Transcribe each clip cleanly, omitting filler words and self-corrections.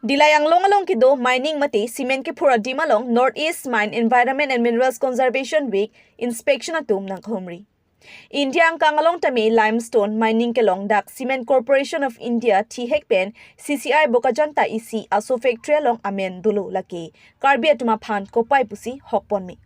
Dillai along kido mining mati cement ke phura dimalong Northeast Mine Environment and Minerals Conservation Week inspection atum ng kahumri. India ang kangalong tami limestone mining kelong dak Cement Corporation of India T-Hekpen CCI Bokajanta isi aso factory along amen dulo laki karbi atuma phan kopai pusi hokpon mi.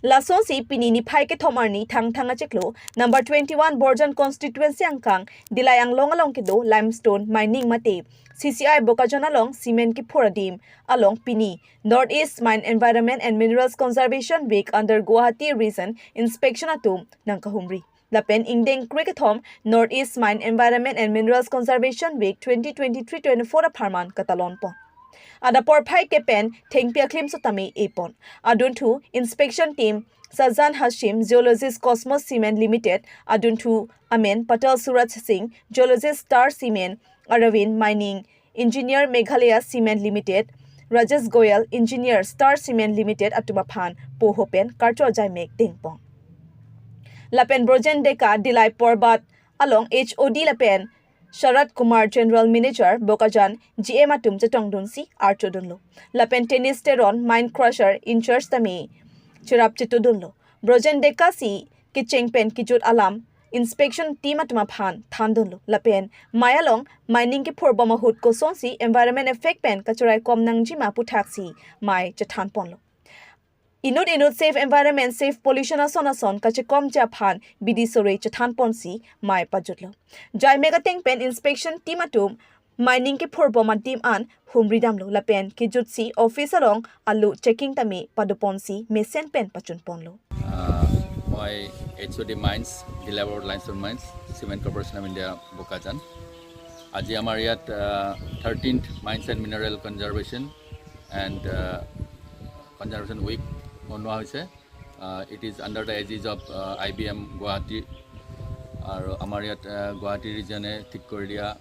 Lason si pinini phai ke thomarni thang cheklo number 21 Borjan constituency angkang Dillai along kido limestone mining mate CCI Bokajan along cement ki phuradim along Pini Northeast Mine Environment and Minerals Conservation Week under Guwahati Region inspection atum ng kahumri. Lapen ingdeng kriketom Northeast Mine Environment and Minerals Conservation Week 2023-24 aparman katalon po. Ada por phai ke pen thengpia klim sotami epon adun thu inspection team Sajjan Hashim Geologist Cosmos Cement Limited adun thu Amen Patel Suraj Singh Geologist Star Cement Aravind Mining Engineer Meghalaya Cement Limited Rajesh Goyal Engineer Star Cement Limited atuma phan po hopen karcho jai mek dingpong Lapen Brojen Deka Dillai Porbat along HOD Lapen Sharat Kumar General Manager Bokajan GM atum chatong dunsi archo dunlo Lapen Tennis Teron Mine Crusher in charge tami chirap chitu dunlo Brojen Deka si kicheng pen kijut alam inspection team atuma phan than dunlo Lapen Mayalong mining ki phor boma hut ko sonsi environment effect pen kachurai kom nangji ma puthaksi mai chathan ponlo Inut safe environment safe pollution ason kachikom japhan bidi sore chathan ponsi mai pajutlo jai mega teng pen inspection team atum mining ke phorboma team an humri damlo lapen ki jutsi office along alu checking tami paduponsi mesen pen pachun ponlo my HOD mines Dillai limestone mines Cement Corporation of India Bokajan aji amar yat 13th mines and mineral conservation and conservation week monwa hoise it is under the aegis of IBM Guwahati aru amar yat Guwahati region e thik kori dia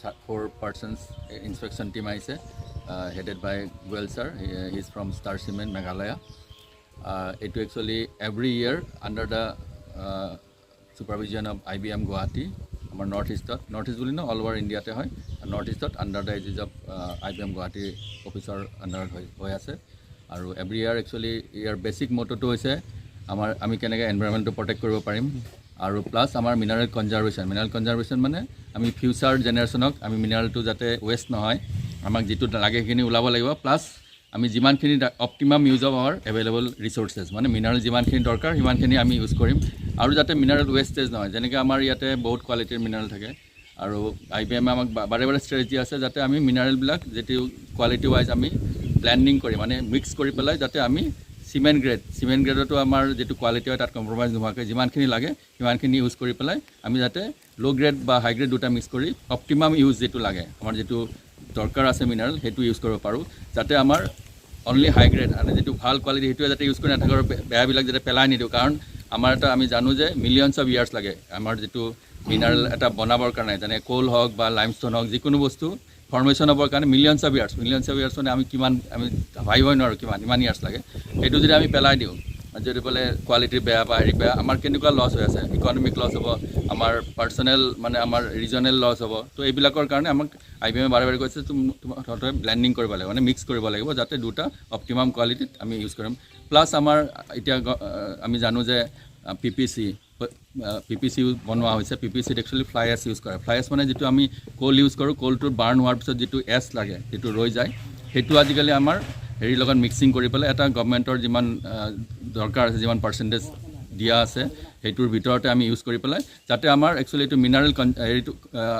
4 persons inspection team aise headed by Goyal sir. He is from Star Cement Meghalaya. It actually every year under the supervision of IBM Guwahati amar northeast boli no all over India te hoy northeast under the aegis of IBM Guwahati officer under hoy ase aru every year actually your basic motto to hoise amar ami kenega environment to protect koribo parim aru plus amar mineral conservation mane ami future generation ok ami mineral to jate waste no hoy amak jitu lage kini ulabo lagibo plus আমি যিমানখিনি optimum use of our available resources মানে mineral যিমানখিনি দৰকাৰ সিমানখিনি আমি use কৰিম আৰু যাতে মিনাৰেল ৱেষ্টেজ নহয় যেনেকৈ আমাৰ ইয়াতে বহুত কোৱালিটিৰ মিনাৰেল থাকে আৰু আইবিএম আমাক বাৰে বাৰে ষ্ট্ৰেটেজি আছে যাতে আমি মিনাৰেলবিলাক যেটি কোৱালিটি ওয়াইজ আমি ব্লেন্ডিং কৰি মানে মিক্স কৰি পেলাই যাতে আমি সিমেন্ট গ্ৰেডটো আমাৰ যেটো কোৱালিটি হয় তাত কম্প্ৰমাইজ নোহোৱাকৈ যিমানখিনি লাগে সিমানখিনি ইউজ কৰি পেলাই আমি যাতে লো গ্ৰেড বা হাই গ্ৰেড দুটা মিক্স কৰি অপটিমাম ইউজ যেটো লাগে আমাৰ যেটো দৰকাৰ আছে মিনাৰেল হেতু ইউজ কৰিব পাৰো যাতে আমাৰ only high grade and যেটো ভাল কোৱালিটি হেতু যাতে ইউজ কৰি নাথাকৰ বেয়াবিলাক যাতে পেলাই নিদিও কাৰণ আমাৰ এটা আমি জানো যে মিলিয়নছ অফ ইয়াৰ্স লাগে আমাৰ যেটো মিনাৰেল এটা বনাবৰ কাৰণে যেনে কোল হক বা লাইমষ্টোন হক যিকোনো বস্তু ফৰ্মেশন হ'বৰ কাৰণে মিলিয়নছ অফ ইয়াৰ্স মানে আমি কিমান আমি ভাবিব নোৱাৰো কিমান ইমান ইয়াৰ্স লাগে হেতু যদি আমি পেলাই দিও যদি বলে কোৱালিটি বেয়া বা হেৰি বেয়া আমাৰ কেনেকুৱা লছ হৈ আছে ইকনমিক লছ হ'ব আমাৰ পাৰ্সোনেল মানে আমাৰ ৰিজনেল লছ হ'ব তো এইবিলাকৰ কাৰণে আমাক আইবিএম বাৰে বাৰে কৈছে তুমি ব্লেন্ডিং কৰিব লাগিব মানে মিক্স কৰিব লাগিব যাতে দুটা অপটিমাম কোৱালিটিত আমি ইউজ কৰিম প্লাস আমাৰ এতিয়া আমি জানো যে পিপিসি বনোৱা হৈছে পিপিসিত একচুয়ালি ফ্লাই এছ ইউজ কৰে ফ্লাই এছ মানে যেটো আমি কোল ইউজ কৰো কোলটো বাৰ্ন হোৱাৰ পিছত যেটো এছ লাগে যেটো ৰৈ যায় হেতু আজিকালি আমাৰ হেৰি লগত মিক্সিং কৰি পেলাই এটা গভৰ্নমেন্টৰ যিমান দৰকাৰ আছে যিমান পাৰ্সেন্টেজ দিয়া আছে হেতুৰ ভিতৰতে আমি ইউজ কৰি পেলাই যাতে আমাৰ একচুয়ালি এটো মিনাৰেল হেৰিটো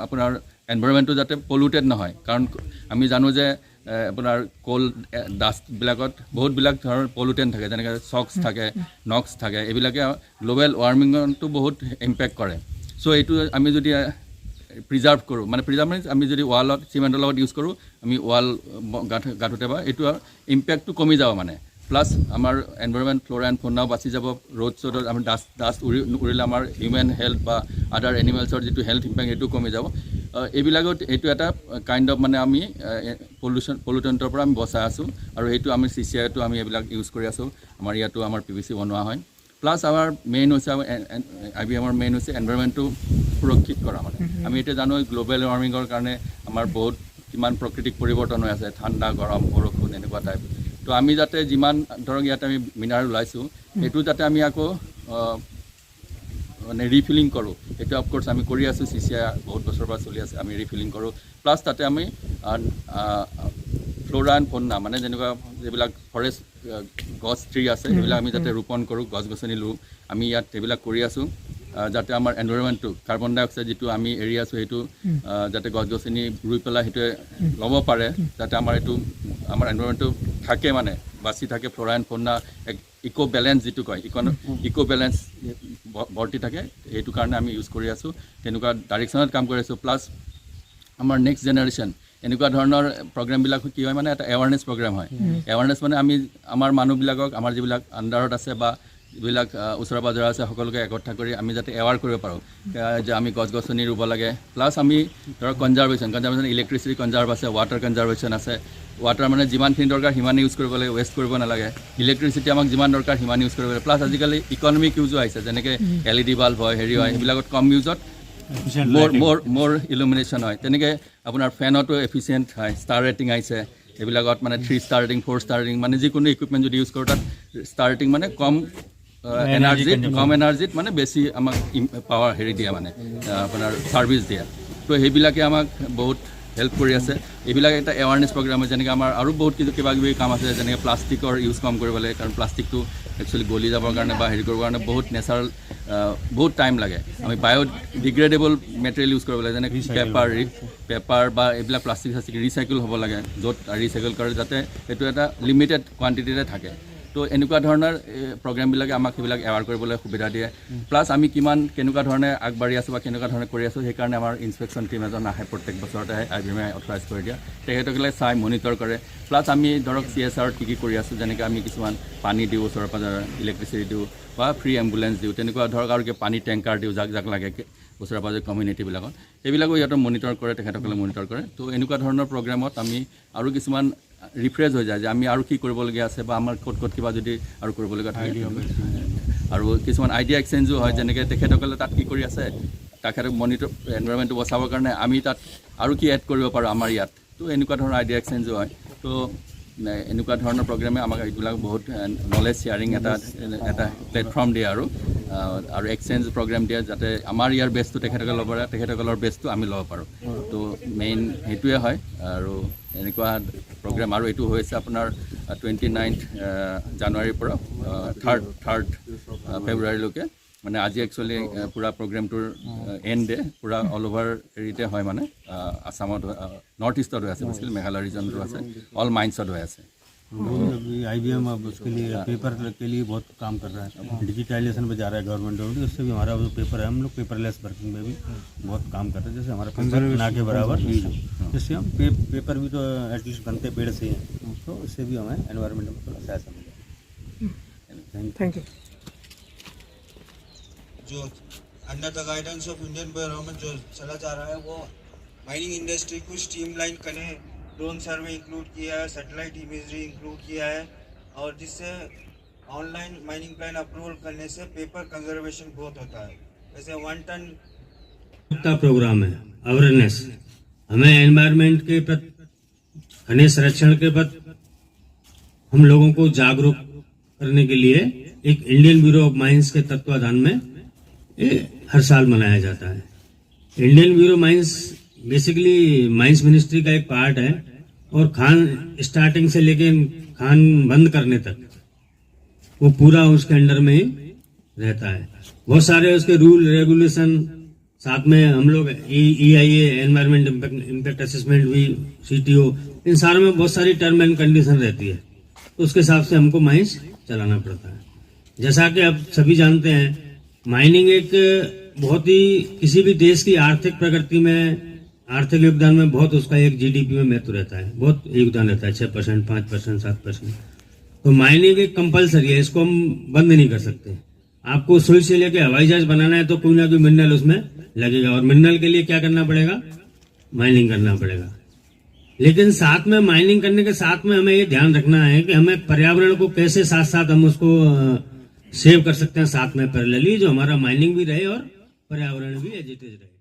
আপোনাৰ এনভায়ৰনমেন্টটো যাতে পলিউটেড নহয় কাৰণ আমি জানো যে আপোনাৰ কোল ডাস্ট বিলাকত বহুত বিলাক ধৰণৰ পলিউটেন্ট থাকে যেনে সক্স থাকে নক্স থাকে এইবিলাকে গ্লোবাল ওয়াৰ্মিংটো বহুত ইম্প্যাক্ট কৰে সো এটো আমি যদি প্ৰিজাৰ্ভ কৰো মানে প্ৰিজাৰ্ভ মানে আমি যদি ওয়ালত সিমেন্টৰ লগত ইউজ কৰো আমি ওয়াল গাঠোতে বা এটো ইম্প্যাক্টটো কমি যাব মানে প্লাস আমাৰ এনভায়ৰনমেন্ট ফ্লোৰা এন্ড ফৌনা বাচি যাব ৰ'ড সডত আমাৰ ডাস্ট উৰিলে আমাৰ হিউম্যান হেলথ বা আদাৰ এনিমেলছৰ যেটো হেলথ ইম্প্যাক্ট এটো কমি যাব এইবিলাকত এটো এটা কাইন্ড অফ মানে আমি পলিউটেন্টৰ পৰা আমি বচাই আছো আৰু এটো আমি সিসিআই টো আমি এইবিলাক ইউজ কৰি আছো আমাৰ ইয়াতো আমাৰ পিভিসি বনোৱা হয় প্লাস আমাৰ মেইন হৈছে আইবিএমৰ মেইন হৈছে এনভায়ৰনমেন্টটো সুৰক্ষিত কৰা মানে আমি এটা জানো গ্লোবাল ওয়াৰ্মিংৰ কাৰণে আমাৰ বহুত কিমান প্ৰাকৃতিক পৰিৱৰ্তন হৈ আছে, ঠাণ্ডা গৰম বৰষুণ এনেকুৱা টাইপ। তো আমি যাতে যিমান ধৰক ইয়াত আমি মিনাৰেল ওলাইছোঁ সেইটো যাতে আমি আকৌ মানে ৰিফিলিং কৰোঁ, সেইটো অফক'ৰ্ছ আমি কৰি আছোঁ, CCI বহুত বছৰৰ পৰা চলি আছে, আমি ৰিফিলিং কৰোঁ। প্লাছ তাতে আমি ফ্ল'ৰা এণ্ড ফ'না মানে যেনেকুৱা যিবিলাক ফৰেষ্ট গছ ট্ৰী আছে সেইবিলাক আমি যাতে ৰোপণ কৰোঁ, গছ গছনি ৰুওঁ, আমি ইয়াত সেইবিলাক কৰি আছোঁ, যাতে আমাৰ এনভাইৰনমেণ্টটো কাৰ্বন ডাই অক্সাইড যিটো আমি এৰি আছোঁ সেইটো যাতে গছ গছনি ৰুই পেলাই সেইটোৱে ল'ব পাৰে, যাতে আমাৰ এইটো আমাৰ এনভাইৰনমেণ্টটো থাকে মানে বাচি থাকে, ফ্ল'ৰা এণ্ড ফ'না এক ইক' বেলেঞ্চ যিটো কয় ইক' বেলেঞ্চ বৰ্তি থাকে, সেইটো কাৰণে আমি ইউজ কৰি আছোঁ, তেনেকুৱা ডাইৰেকশ্যনত কাম কৰি আছোঁ। প্লাছ আমাৰ নেক্সট জেনেৰেশ্যন এনেকুৱা ধৰণৰ প্ৰগ্ৰেমবিলাক কি হয় মানে এটা এৱাৰনেছ প্ৰগ্ৰেম হয়। এৱাৰনেছ মানে আমি আমাৰ মানুহবিলাকক আমাৰ যিবিলাক আণ্ডাৰত আছে বা যিবিলাক ওচৰে পাঁজৰে আছে সকলোকে একঠা কৰি আমি যাতে এৱাৰ কৰিব পাৰোঁ যে আমি গছ গছনি ৰুব লাগে। প্লাছ আমি ধৰক কনজাৰ্ভেশ্যন ইলেক্ট্ৰিচিটি কনজাৰ্ভ আছে, ৱাটাৰ কনজাৰ্ভেশ্যন আছে, ৱাটাৰ মানে যিমানখিনি দৰকাৰ সিমান ইউজ কৰিব লাগে, ৱেষ্ট কৰিব নালাগে। ইলেক্ট্ৰিচিটি আমাক যিমান দৰকাৰ সিমান ইউজ কৰিব লাগে। প্লাছ আজিকালি ইকনমিক ইউজো আহিছে, যেনেকৈ LED বাল্ব হয়, হেৰি হয়, সেইবিলাকত কম ইউজত মোৰ ইলুমিনেশ্যন হয়। তেনেকৈ আপোনাৰ ফেনতো এফিচিয়েণ্ট হয়, ষ্টাৰ ৰেটিং আহিছে, এইবিলাকত মানে 3 ষ্টাৰ ৰেটিং 4 ষ্টাৰ ৰেটিং মানে যিকোনো ইকুইপমেণ্ট যদি ইউজ কৰোঁ তাত ষ্টাৰ ৰেটিং মানে কম এনাৰ্জিত মানে বেছি আমাক পাৱাৰ হেৰি দিয়ে মানে আপোনাৰ ছাৰ্ভিচ দিয়ে। তো সেইবিলাকে আমাক বহুত হেল্প কৰি আছে। এইবিলাক এটা এৱাৰনেছ প্ৰগ্ৰাম হয়। যেনেকৈ আমাৰ আৰু বহুত কিবা কিবি কাম আছে, যেনেকৈ প্লাষ্টিকৰ ইউজ কম কৰিব লাগে, কাৰণ প্লাষ্টিকটো একচুৱেলি গলি যাবৰ কাৰণে বা হেৰি কৰিবৰ কাৰণে বহুত নেচাৰেল বহুত টাইম লাগে। আমি বায়'ডিগ্ৰেডেবল মেটেৰিয়েল ইউজ কৰিব লাগে, যেনেকৈ পেপাৰ বা এইবিলাক প্লাষ্টিক ৰিচাইকেল হ'ব লাগে, য'ত ৰিচাইকেল কৰে যাতে সেইটো এটা লিমিটেড কোৱান্টিটিতে থাকে। তো এনেকুৱা ধৰণৰ প্ৰগ্ৰেমবিলাকে আমাক সেইবিলাক এৱাৰ কৰিবলৈ সুবিধা দিয়ে। প্লাছ আমি কেনেকুৱা ধৰণে আগবাঢ়ি আছোঁ বা কেনেকুৱা ধৰণে কৰি আছোঁ, সেইকাৰণে আমাৰ ইনস্পেকশ্যন টীম এজন আহে, প্ৰত্যেক বছৰতে আহে, IBM অথৰাইজ কৰি দিয়া, তেখেতসকলে চাই মনিটৰ কৰে। প্লাছ আমি ধৰক CSRত কি কৰি আছোঁ, যেনেকৈ আমি কিছুমান পানী দিওঁ, ওচৰে পাঁজৰে ইলেক্ট্ৰিচিটি দিওঁ বা ফ্ৰী এম্বুলেঞ্চ দিওঁ, তেনেকুৱা ধৰক আৰু পানী টেংকাৰ দিওঁ যাক লাগে ওচৰে পাঁজৰে কমিউনিটিবিলাকত, সেইবিলাকো সিহঁতৰ মনিটৰ কৰে, তেখেতসকলে মনিটৰ কৰে। তো এনেকুৱা ধৰণৰ প্ৰগ্ৰেমত আমি আৰু কিছুমান ৰিফ্ৰেছ হৈ যায় যে আমি আৰু কি কৰিবলগীয়া আছে বা আমাৰ ক'ত কিবা যদি আৰু কৰিবলগীয়া থাকে, আৰু কিছুমান আইডিয়া এক্সচেঞ্জো হয়, যেনেকৈ তেখেতসকলে তাত কি কৰি আছে, তেখেতক মনিটৰ এনভাইৰনমেণ্টটো বচাবৰ কাৰণে আমি তাত আৰু কি এড কৰিব পাৰোঁ আমাৰ ইয়াত। তো এনেকুৱা ধৰণৰ আইডিয়া এক্সচেঞ্জো হয়। তো এনেকুৱা ধৰণৰ প্ৰগ্ৰেমে আমাক এইবিলাক বহুত নলেজ শ্বেয়াৰিং এটা প্লেটফৰ্ম দিয়ে আৰু এক্সচেঞ্জ প্ৰগ্ৰেম দিয়ে, যাতে আমাৰ ইয়াৰ বেষ্টটো তেখেতসকলে ল'ব পাৰে, তেখেতসকলৰ বেষ্টটো আমি ল'ব পাৰোঁ। তো মেইন সেইটোৱে হয়। আৰু এনেকুৱা প্ৰগ্ৰেম আৰু এইটো হৈছে আপোনাৰ 29 জানুৱাৰীৰ পৰা 3rd ফেব্ৰুৱাৰীলৈকে, মানে আজি একচুৱেলি পূৰা প্ৰগ্ৰেমটোৰ এণ্ড ডে, পূৰা অল অভাৰ হেৰিতে হয়, মানে আসামত নৰ্থ ইষ্টত হৈ আছে, বেছিকেলি মেঘালয় ৰিজনটো আছে, অল মাইন্সত হৈ আছে। IBM अब उसके लिए पेपर के लिए बहुत काम कर रहा है, डिजिटलाइजेशन पे जा रहा है गवर्नमेंट, उससे भी हमारा जो पेपर है, हम लोग पेपरलेस वर्किंग में भी बहुत काम कर रहे हैं। जैसे हमारा पेपर ना के बराबर यूज हो, जिससे हम पेपर भी तो एटलीस्ट बनते पेड़ से हैं, तो इससे भी हमें एनवायरनमेंट में थोड़ा सहायता मिलेगा। Thank you. जो under the guidance of Indian government जो चला जा रहा है, वो माइनिंग इंडस्ट्री को स्ट्रीमलाइन करने ड्रोन सर्वे इंक्लूड किया है, सैटेलाइट इमेजरी इंक्लूड किया है, और जिससे ऑनलाइन माइनिंग प्लान अप्रूवल करने से पेपर कंजर्वेशन बहुत होता है। वैसे 1 टन का प्रोग्राम है अवेयरनेस, हमें एनवायरनमेंट के प्रति, खनिज संरक्षण के प्रति हम लोगों को जागरूक करने के लिए एक इंडियन ब्यूरो ऑफ माइंस के तत्वाधान में हर साल मनाया जाता है। Indian bureau mines basically mines ministry का एक पार्ट है, और खान स्टार्टिंग से लेके खान बंद करने तक वो पूरा उसके अंडर में ही रहता है। बहुत सारे उसके रूल रेगुलेशन, साथ में हम लोग EIA एनवायरमेंट इम्पैक्ट असेसमेंट भी, CTO, इन सारों में बहुत सारी टर्म एंड कंडीशन रहती है, तो उसके हिसाब से हमको माइंस चलाना पड़ता है। जैसा कि आप सभी जानते हैं, माइनिंग एक बहुत ही किसी भी देश की आर्थिक प्रगति में, आर्थिक योगदान में बहुत उसका एक GDP में महत्व रहता है, बहुत योगदान रहता है, 6%, 5%, 7%। तो माइनिंग एक कंपलसरी है, इसको हम बंद नहीं कर सकते। आपको सुई से लेके हवाई जहाज बनाना है तो कोई ना कोई मिनरल उसमें लगेगा, और मिनरल के लिए क्या करना पड़ेगा, माइनिंग करना पड़ेगा। लेकिन साथ में माइनिंग करने के साथ में हमें ये ध्यान रखना है कि हमें पर्यावरण को कैसे साथ साथ हम उसको सेव कर सकते हैं, साथ में पैरेलली, जो हमारा माइनिंग भी रहे और पर्यावरण भी एज इट इज रहे।